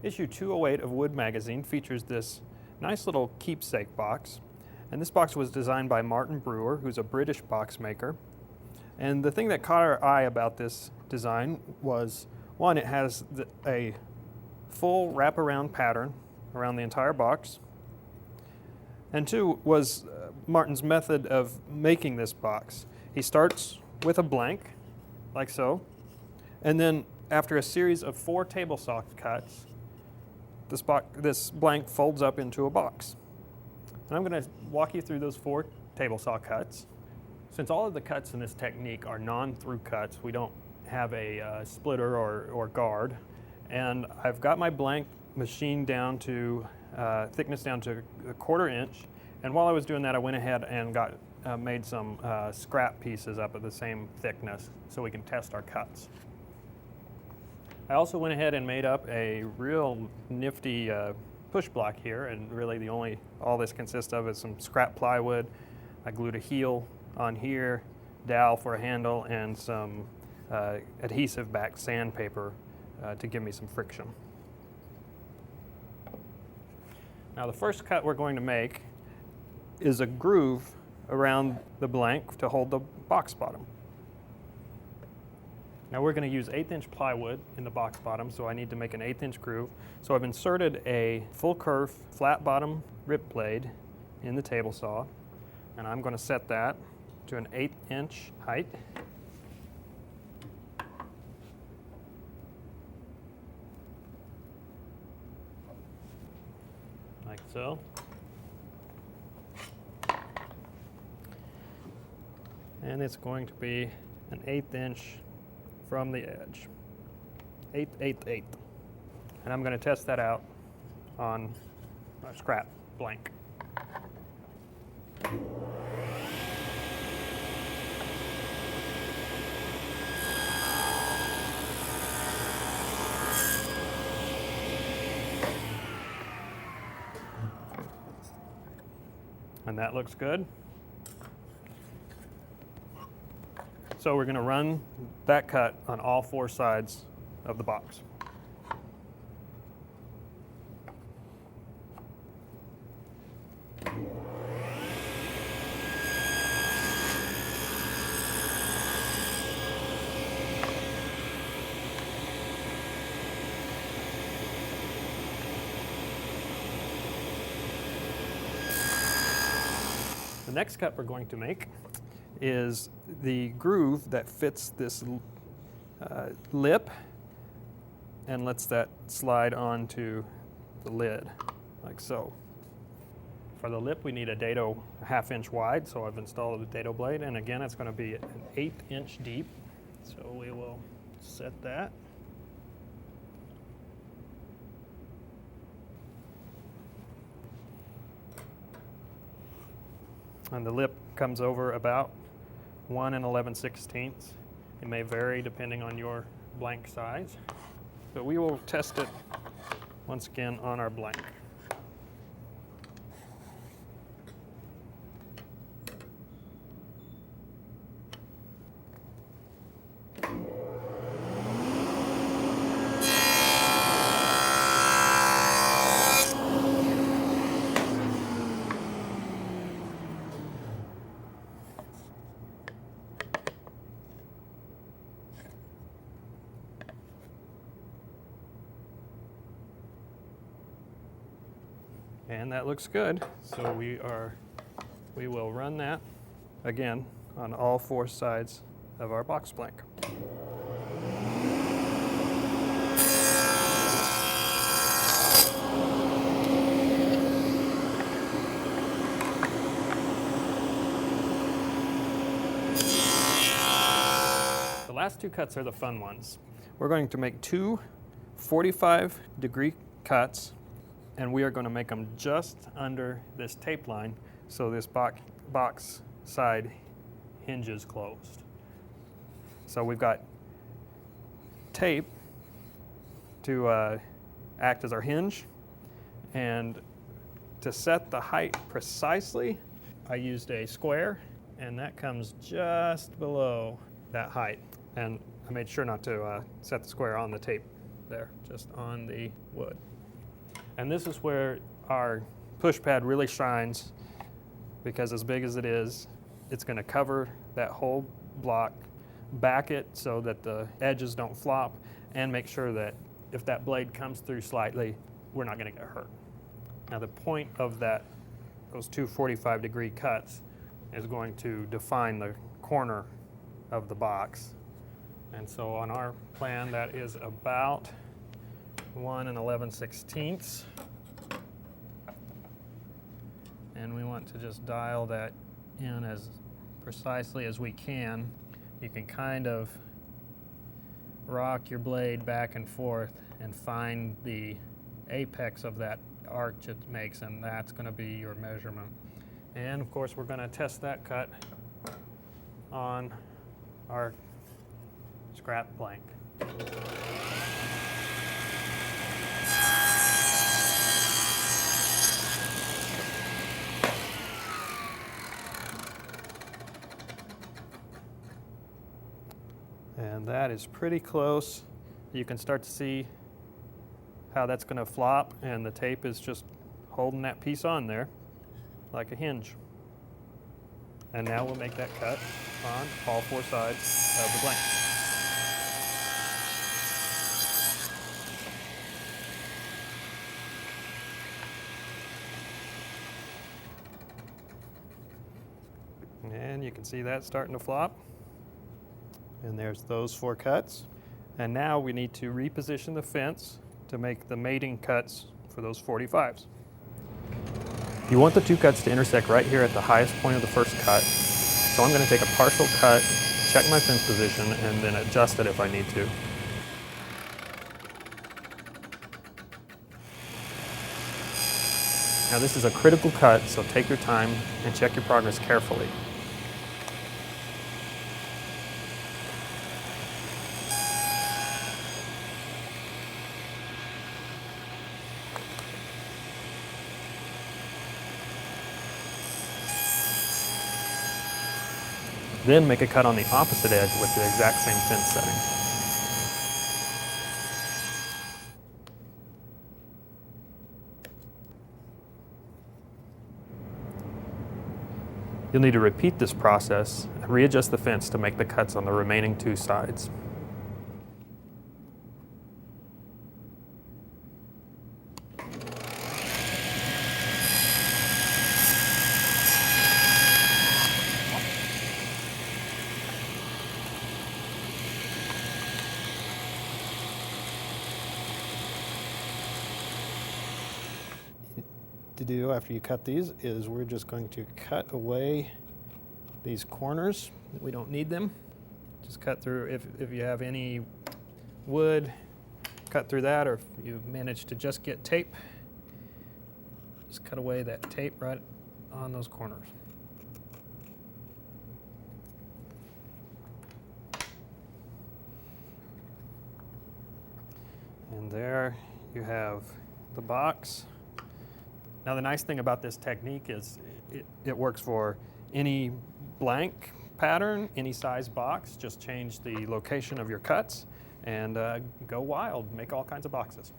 Issue 208 of Wood Magazine features this nice little keepsake box. And this box was designed by Martyn Brewer, who's a British box maker. And the thing that caught our eye about this design was, one, it has a full wraparound pattern around the entire box. And two, was Martyn's method of making this box. He starts with a blank, like so, and then after a series of 4 table saw cuts, this blank folds up into a box. And I'm going to walk you through those 4 table saw cuts. Since all of the cuts in this technique are non-through cuts, we don't have a splitter or guard. And I've got my blank machined down to thickness down to 1/4 inch. And while I was doing that, I went ahead and made some scrap pieces up at the same thickness so we can test our cuts. I also went ahead and made up a real nifty push block here, and really all this consists of is some scrap plywood. I glued a heel on here, dowel for a handle, and some adhesive backed sandpaper to give me some friction. Now the first cut we're going to make is a groove around the blank to hold the box bottom. Now we're going to use 1/8 inch plywood in the box bottom, so I need to make an 1/8 inch groove. So I've inserted a full kerf flat bottom rip blade in the table saw, and I'm going to set that to an 1/8 inch height. Like so. And it's going to be an 1/8 inch from the edge. 1/8, 1/8, 1/8. And I'm going to test that out on a scrap blank. And that looks good. So we're going to run that cut on all 4 sides of the box. The next cut we're going to make is the groove that fits this lip and lets that slide onto the lid, like so. For the lip, we need a dado 1/2 inch wide, so I've installed a dado blade, and again, it's going to be an 1/8 inch deep. So we will set that. And the lip comes over about 1 11/16. It may vary depending on your blank size, but we will test it once again on our blank. And that looks good. So we will run that again on all 4 sides of our box blank. The last 2 cuts are the fun ones. We're going to make 2 45-degree cuts, and we are going to make them just under this tape line so this box side hinges closed. So we've got tape to act as our hinge, and to set the height precisely, I used a square, and that comes just below that height. And I made sure not to set the square on the tape there, just on the wood. And this is where our push pad really shines, because as big as it is, it's going to cover that whole block, back it so that the edges don't flop, and make sure that if that blade comes through slightly, we're not going to get hurt. Now the point of those two 45-degree cuts is going to define the corner of the box. And so on our plan, that is about 1 11/16. And we want to just dial that in as precisely as we can. You can kind of rock your blade back and forth and find the apex of that arch it makes, and that's going to be your measurement. And of course, we're going to test that cut on our scrap plank. And that is pretty close. You can start to see how that's going to flop, and the tape is just holding that piece on there like a hinge. And now we'll make that cut on all four sides of the blank. And you can see that starting to flop. And there's those four cuts. And now we need to reposition the fence to make the mating cuts for those 45s. You want the two cuts to intersect right here at the highest point of the first cut. So I'm going to take a partial cut, check my fence position, and then adjust it if I need to. Now this is a critical cut, so take your time and check your progress carefully. Then make a cut on the opposite edge with the exact same fence setting. You'll need to repeat this process and readjust the fence to make the cuts on the remaining two sides. To do after you cut these is we're just going to cut away these corners. We don't need them. Just cut through, if you have any wood, cut through that, or if you manage to just get tape, just cut away that tape right on those corners. And there you have the box. Now the nice thing about this technique is it works for any blank pattern, any size box. Just change the location of your cuts and go wild, make all kinds of boxes.